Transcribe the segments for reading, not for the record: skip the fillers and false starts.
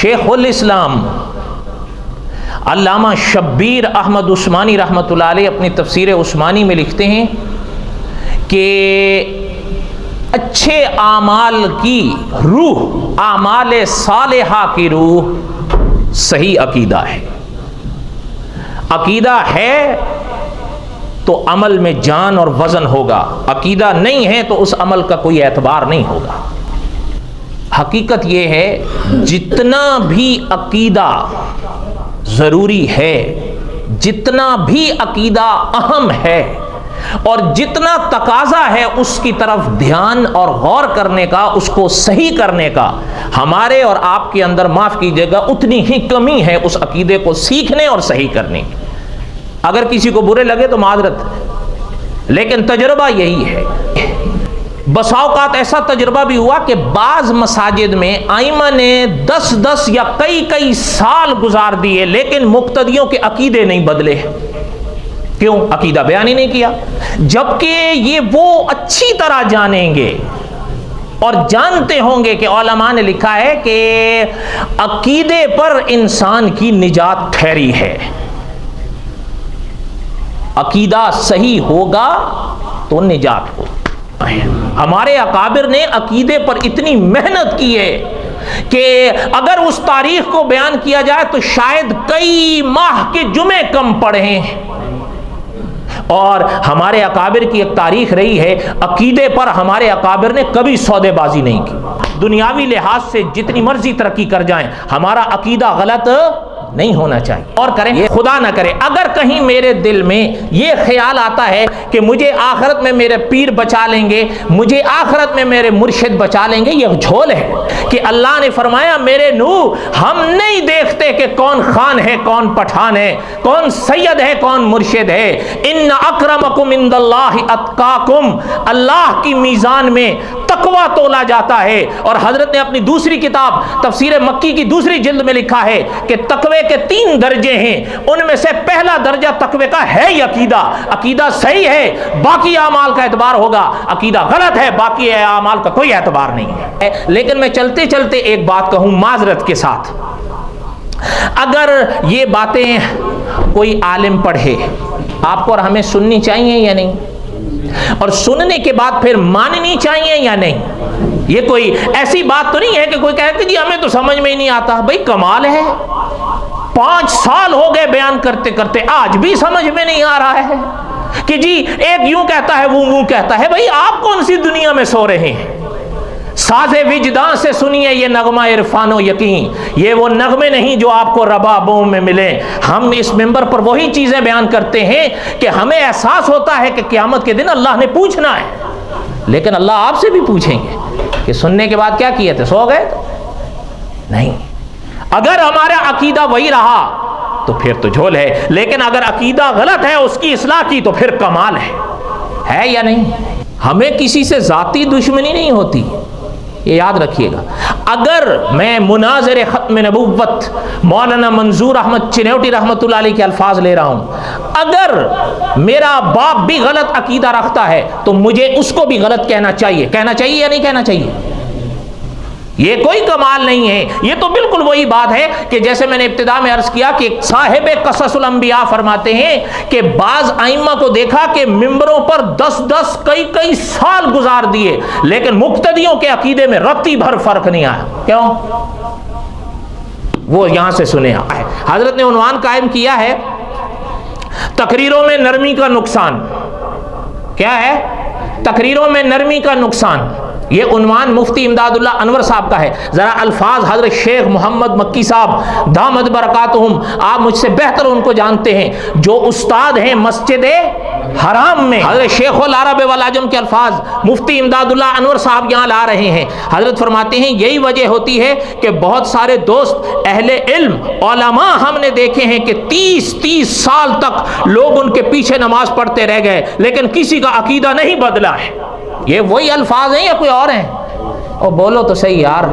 شیخ الاسلام علامہ شبیر احمد عثمانی رحمۃ اللہ علیہ اپنی تفسیر عثمانی میں لکھتے ہیں کہ اچھے اعمال کی روح، اعمال صالحہ کی روح صحیح عقیدہ ہے۔ عقیدہ ہے تو عمل میں جان اور وزن ہوگا، عقیدہ نہیں ہے تو اس عمل کا کوئی اعتبار نہیں ہوگا۔ حقیقت یہ ہے جتنا بھی عقیدہ ضروری ہے، جتنا بھی عقیدہ اہم ہے اور جتنا تقاضا ہے اس کی طرف دھیان اور غور کرنے کا، اس کو صحیح کرنے کا، ہمارے اور آپ کے اندر معاف کیجیے گا اتنی ہی کمی ہے اس عقیدے کو سیکھنے اور صحیح کرنے کی۔ اگر کسی کو برے لگے تو معذرت، لیکن تجربہ یہی ہے۔ بسا اوقات ایسا تجربہ بھی ہوا کہ بعض مساجد میں ائمہ نے 10 یا کئی سال گزار دیے لیکن مقتدیوں کے عقیدے نہیں بدلے۔ کیوں؟ عقیدہ بیان ہی نہیں کیا، جبکہ یہ وہ اچھی طرح جانیں گے اور جانتے ہوں گے کہ علماء نے لکھا ہے کہ عقیدے پر انسان کی نجات ٹھہری ہے۔ عقیدہ صحیح ہوگا تو نجات ہو۔ ہمارے اکابر نے عقیدے پر اتنی محنت کی ہے کہ اگر اس تاریخ کو بیان کیا جائے تو شاید کئی ماہ کے جمعے کم پڑے ہیں۔ اور ہمارے اکابر کی ایک تاریخ رہی ہے، عقیدے پر ہمارے اکابر نے کبھی سودے بازی نہیں کی۔ دنیاوی لحاظ سے جتنی مرضی ترقی کر جائیں، ہمارا عقیدہ غلط نہیں ہونا چاہیے۔ اور کریں یہ خدا نہ کرے اگر کہیں میرے دل میں یہ خیال آتا ہے کہ مجھے آخرت میں میرے پیر بچا لیں گے، مجھے آخرت میں میرے مرشد بچا لیں گے، یہ جھول ہے کہ اللہ نے فرمایا میرے نوح ہم نہیں دیکھتے کہ کون خان ہے کون پٹھان ہے، کون سید ہے کون مرشد ہے، ان اکرمکم عند اللہ اتقاکم، اللہ کی میزان میں تقوی تولا جاتا ہے۔ اور حضرت نے اپنی دوسری کتاب تفسیر مکی کی دوسری جلد میں لکھا ہے کہ تقوی کے 3 درجے ہیں، ان میں سے پہلا درجہ تقوی کا ہے عقیدہ۔ عقیدہ صحیح ہے باقی اعمال کا اعتبار ہوگا، عقیدہ غلط ہے باقی اعمال کا کوئی اعتبار نہیں ہے۔ لیکن میں چلتے چلتے ایک بات کہوں معذرت کے ساتھ، اگر یہ باتیں کوئی عالم پڑھے آپ کو اور ہمیں سننی چاہیے یا نہیں، اور سننے کے بعد پھر ماننی چاہیے یا نہیں؟ یہ کوئی ایسی بات تو نہیں ہے کہ کوئی کہے کہ جی ہمیں تو سمجھ میں ہی نہیں آتا۔ بھئی کمال ہے، 5 سال ہو گئے بیان کرتے کرتے آج بھی سمجھ میں نہیں آ رہا ہے کہ جی ایک یوں کہتا ہے وہ کہتا ہے۔ بھئی آپ کون سی دنیا میں سو رہے ہیں؟ ساز وجدان سے سنیے یہ نغمہ عرفان و یقین، یہ وہ نغمے نہیں جو آپ کو ربابوں میں ملیں۔ ہم اس منبر پر وہی چیزیں بیان کرتے ہیں کہ ہمیں احساس ہوتا ہے کہ قیامت کے دن اللہ نے پوچھنا ہے، لیکن اللہ آپ سے بھی پوچھیں گے کہ سننے کے بعد کیا کیے تھے، سو گئے؟ نہیں۔ اگر ہمارا عقیدہ وہی رہا تو پھر تو جھول ہے، لیکن اگر عقیدہ غلط ہے اس کی اصلاح کی تو پھر کمال ہے یا نہیں؟ ہمیں کسی سے ذاتی دشمنی نہیں ہوتی، یہ یاد رکھیے گا۔ اگر میں مناظر ختم نبوت مولانا منظور احمد چنوٹی رحمۃ اللہ علیہ کے الفاظ لے رہا ہوں، اگر میرا باپ بھی غلط عقیدہ رکھتا ہے تو مجھے اس کو بھی غلط کہنا چاہیے یا نہیں کہنا چاہیے؟ یہ کوئی کمال نہیں ہے، یہ تو بالکل وہی بات ہے کہ جیسے میں نے ابتدا میں عرض کیا کہ صاحب قصص الانبیاء فرماتے ہیں کہ بعض ائمہ کو دیکھا کہ ممبروں پر 10 کئی سال گزار دیے لیکن مقتدیوں کے عقیدے میں رتی بھر فرق نہیں آیا۔ کیوں؟ وہ یہاں سے سنے حضرت نے عنوان قائم کیا ہے تقریروں میں نرمی کا نقصان۔ کیا ہے؟ تقریروں میں نرمی کا نقصان۔ یہ عنوان مفتی امداد اللہ انور صاحب کا ہے۔ ذرا الفاظ حضرت شیخ محمد مکی صاحب دامت برکاتہم، آپ مجھ سے بہتر ان کو جانتے ہیں، جو استاد ہیں مسجد حرام میں، حضرت شیخ العرب والعجم کے الفاظ مفتی امداد اللہ انور صاحب یہاں لا رہے ہیں۔ حضرت فرماتے ہیں یہی وجہ ہوتی ہے کہ بہت سارے دوست اہل علم علماء ہم نے دیکھے ہیں کہ 30 سال تک لوگ ان کے پیچھے نماز پڑھتے رہ گئے لیکن کسی کا عقیدہ نہیں بدلا ہے۔ یہ وہی الفاظ ہیں یا کوئی اور ہیں؟ اور بولو تو صحیح یار۔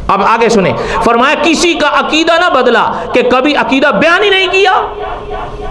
اب آگے سنیں، فرمایا کسی کا عقیدہ نہ بدلا کہ کبھی عقیدہ بیان ہی نہیں کیا۔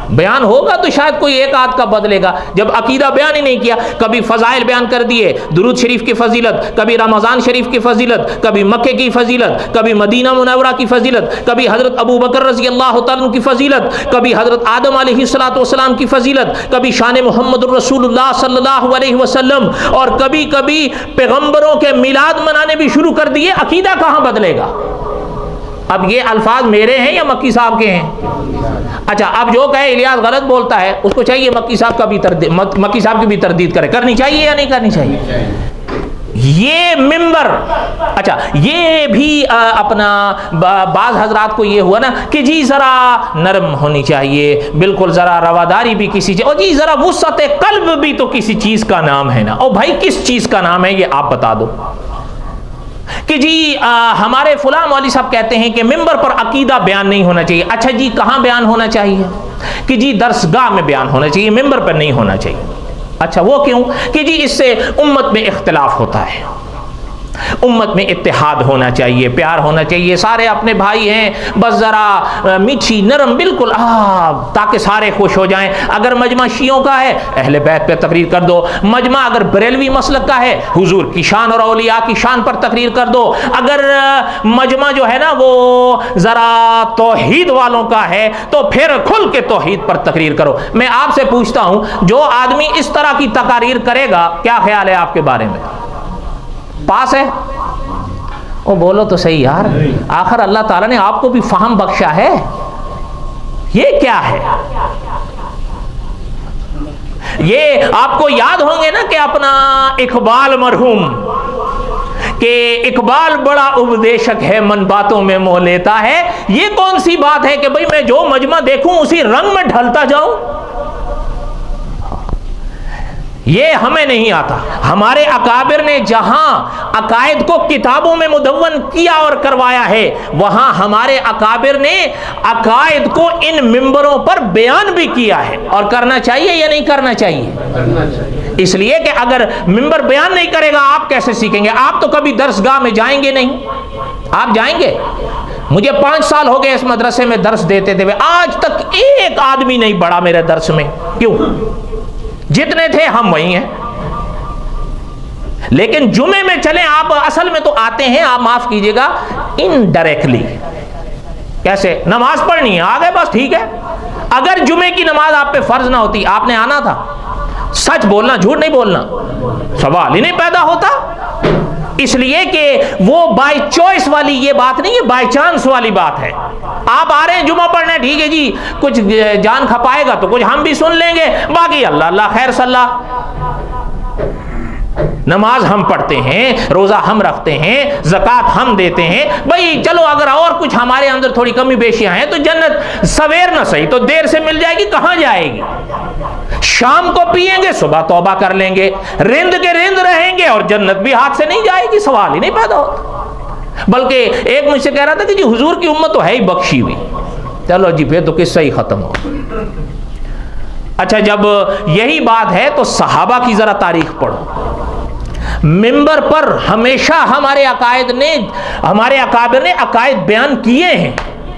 بیان ہوگا تو شاید کوئی ایک آدھ کا بدلے گا. جب عقیدہ بیان ہی نہیں کیا, کبھی فضائل بیان کر دیے, درود شریف کی فضیلت, کبھی رمضان شریف کی فضیلت, کبھی مکے کی فضیلت, کبھی مدینہ منورہ کی فضیلت, کبھی حضرت ابو بکر رضی اللہ تعالیٰ کی فضیلت, کبھی حضرت آدم علیہ الصلوۃ والسلام کی فضیلت, کبھی شان محمد الرسول اللہ صلی اللہ علیہ وسلم, اور کبھی کبھی پیغمبروں کے میلاد منانے بھی شروع کر دیے. عقیدہ کہاں بدلے گا؟ اب یہ الفاظ میرے ہیں یا مکی صاحب کے ہیں؟ اچھا, اب جو کہے الیاس غلط بولتا ہے, اس کو چاہیے مکی صاحب کا بھی مکی صاحب کی بھی تردید کرنی چاہیے یا نہیں کرنی چاہیے؟ یہ ممبر, اچھا یہ بھی اپنا بعض حضرات کو یہ ہوا نا کہ جی ذرا نرم ہونی چاہیے, بالکل ذرا رواداری بھی کسی چیز, اور جی ذرا وسعت قلب بھی تو کسی چیز کا نام ہے نا. اور بھائی کس چیز کا نام ہے یہ آپ بتا دو. کہ جی ہمارے فلاں مولوی صاحب کہتے ہیں کہ ممبر پر عقیدہ بیان نہیں ہونا چاہیے. اچھا جی کہاں بیان ہونا چاہیے؟ کہ جی درسگاہ میں بیان ہونا چاہیے, ممبر پر نہیں ہونا چاہیے. اچھا وہ کیوں؟ کہ جی اس سے امت میں اختلاف ہوتا ہے, امت میں اتحاد ہونا چاہیے, پیار ہونا چاہیے, سارے اپنے بھائی ہیں, بس ذرا میٹھی نرم بالکل تاکہ سارے خوش ہو جائیں. اگر مجمع شیعوں کا ہے اہل بیت پہ تقریر کر دو, مجمع اگر بریلوی مسلک کا ہے حضور کی شان اور اولیاء کی شان پر تقریر کر دو. اگر مجمع جو ہے نا وہ ذرا توحید والوں کا ہے تو پھر کھل کے توحید پر تقریر کرو. میں آپ سے پوچھتا ہوں, جو آدمی اس طرح کی تقاریر کرے گا کیا خیال ہے آپ کے بارے میں؟ پاس ہے؟ او بولو تو صحیح یار, آخر اللہ تعالیٰ نے آپ کو بھی فہم بخشا ہے. یہ کیا ہے؟ یہ آپ کو یاد ہوں گے نا کہ اپنا اقبال مرحوم, کہ اقبال بڑا اپدیشک ہے من باتوں میں موہ لیتا ہے. یہ کون سی بات ہے کہ بھئی میں جو مجمع دیکھوں اسی رنگ میں ڈھلتا جاؤں؟ یہ ہمیں نہیں آتا. ہمارے اکابر نے جہاں عقائد کو کتابوں میں مدون کیا اور کروایا ہے, وہاں ہمارے اکابر نے عقائد کو ان ممبروں پر بیان بھی کیا ہے. اور کرنا چاہیے یا نہیں کرنا چاہیے؟ اس لیے کہ اگر ممبر بیان نہیں کرے گا آپ کیسے سیکھیں گے؟ آپ تو کبھی درسگاہ میں جائیں گے نہیں. آپ جائیں گے؟ مجھے 5 سال ہو گئے اس مدرسے میں درس دیتے تھے, آج تک ایک آدمی نہیں بڑھا میرے درس میں. کیوں؟ جتنے تھے ہم وہی ہیں. لیکن جمعے میں چلیں, آپ اصل میں تو آتے ہیں, آپ معاف کیجئے گا, انڈائریکٹلی. کیسے؟ نماز پڑھنی ہے, آ گئے بس ٹھیک ہے. اگر جمعے کی نماز آپ پہ فرض نہ ہوتی آپ نے آنا تھا. سچ بولنا, جھوٹ نہیں بولنا, سوال ہی نہیں پیدا ہوتا. اس لیے کہ وہ بائی چوائس والی یہ بات نہیں ہے, بائی چانس والی بات ہے. آپ آ رہے ہیں جمعہ پڑھنے, ٹھیک ہے جی, کچھ جان کھپائے گا تو کچھ ہم بھی سن لیں گے, باقی اللہ اللہ خیر صلاح. نماز ہم پڑھتے ہیں, روزہ ہم رکھتے ہیں, زکوٰۃ ہم دیتے ہیں. بھئی چلو اگر اور کچھ ہمارے اندر تھوڑی کمی بیشیاں ہیں تو جنت سویر نہ صحیح تو دیر سے مل جائے گی. کہاں جائے گی؟ شام کو پیئیں گے, صبح توبہ کر لیں گے, رند کے رند رہیں گے, اور جنت بھی ہاتھ سے نہیں جائے گی. سوال ہی نہیں پیدا ہوتا. بلکہ ایک مجھ سے کہہ رہا تھا کہ جی حضور کی امت تو ہے ہی بخشی ہوئی. چلو جی پھر تو قصہ ہی ختم ہو. اچھا جب یہی بات ہے تو صحابہ کی ذرا تاریخ پڑھو. ممبر پر ہمیشہ ہمارے اکابر نے عقائد بیان کیے ہیں.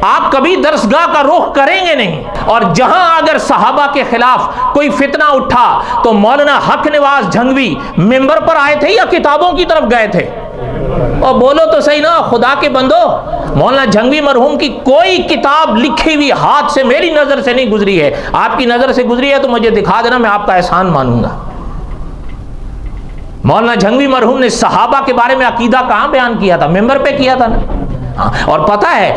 آپ کبھی درسگاہ کا رخ کریں گے نہیں. اور جہاں اگر صحابہ کے خلاف کوئی فتنہ اٹھا تو مولانا حق نواز جھنگوی ممبر پر آئے تھے یا کتابوں کی طرف گئے تھے؟ اور بولو تو صحیح نا, خدا کے بندو, مولانا جھنگوی مرحوم کی کوئی کتاب لکھی ہوئی ہاتھ سے میری نظر سے نہیں گزری ہے. آپ کی نظر سے گزری ہے تو مجھے دکھا دینا, میں آپ کا احسان مانوں گا. مولانا جھنگوی مرحوم نے صحابہ کے بارے میں عقیدہ کہاں بیان کیا تھا؟ ممبر پہ کیا تھا نا. اور پتہ ہے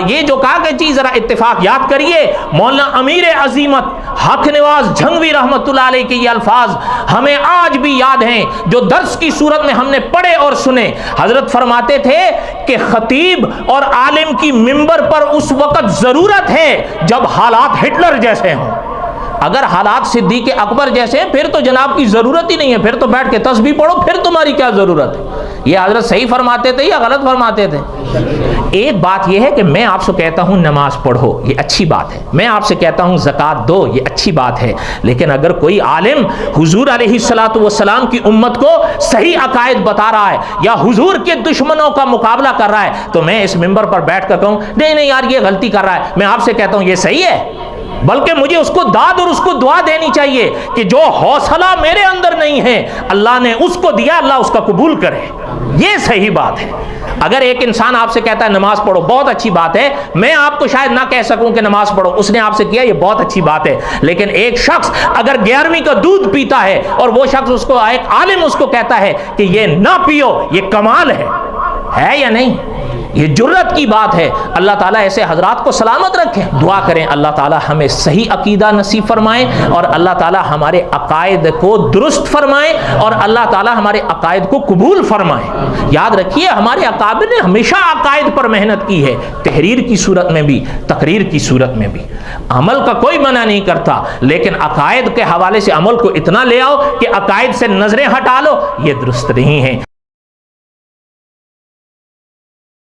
یہ جو کہا کہ چیز ذرا اتفاق یاد کریے, مولانا امیر عظیمت حق نواز جھنگوی رحمت اللہ علیہ کے یہ الفاظ ہمیں آج بھی یاد ہیں, جو درس کی صورت میں ہم نے پڑھے اور سنے. حضرت فرماتے تھے کہ خطیب اور عالم کی ممبر پر اس وقت ضرورت ہے جب حالات ہٹلر جیسے ہوں. اگر حالات صدیق اکبر جیسے ہیں پھر تو جناب کی ضرورت ہی نہیں ہے, پھر تو بیٹھ کے تسبیح پڑھو, پھر تمہاری کیا ضرورت ہے. یہ حضرت صحیح فرماتے تھے یا غلط فرماتے تھے؟ ایک بات یہ ہے کہ میں آپ سے کہتا ہوں نماز پڑھو, یہ اچھی بات ہے. میں آپ سے کہتا ہوں زکوٰۃ دو, یہ اچھی بات ہے. لیکن اگر کوئی عالم حضور علیہ الصلوۃ والسلام کی امت کو صحیح عقائد بتا رہا ہے یا حضور کے دشمنوں کا مقابلہ کر رہا ہے تو میں اس ممبر پر بیٹھ کر کہوں نہیں نہیں یار یہ غلطی کر رہا ہے, میں آپ سے کہتا ہوں یہ صحیح ہے؟ بلکہ مجھے اس کو داد اور اس کو دعا دینی چاہیے کہ جو حوصلہ میرے اندر نہیں ہے اللہ نے اس کو دیا، اللہ اس کا قبول کرے. یہ صحیح بات ہے. اگر ایک انسان آپ سے کہتا ہے نماز پڑھو، بہت اچھی بات ہے، میں آپ کو شاید نہ کہہ سکوں کہ نماز پڑھو، اس نے آپ سے کیا، یہ بہت اچھی بات ہے. لیکن ایک شخص اگر 11ویں کا دودھ پیتا ہے اور وہ شخص اس کو، ایک عالم اس کو کہتا ہے کہ یہ نہ پیو، یہ کمال ہے یا نہیں؟ یہ جرت کی بات ہے. اللہ تعالیٰ ایسے حضرات کو سلامت رکھے. دعا کریں اللہ تعالیٰ ہمیں صحیح عقیدہ نصیب فرمائے اور اللہ تعالیٰ ہمارے عقائد کو درست فرمائے اور اللہ تعالیٰ ہمارے عقائد کو قبول فرمائے. یاد رکھیے ہمارے اکابر نے ہمیشہ عقائد پر محنت کی ہے، تحریر کی صورت میں بھی، تقریر کی صورت میں بھی. عمل کا کوئی منع نہیں کرتا، لیکن عقائد کے حوالے سے عمل کو اتنا لے آؤ کہ عقائد سے نظریں ہٹا لو، یہ درست نہیں ہے.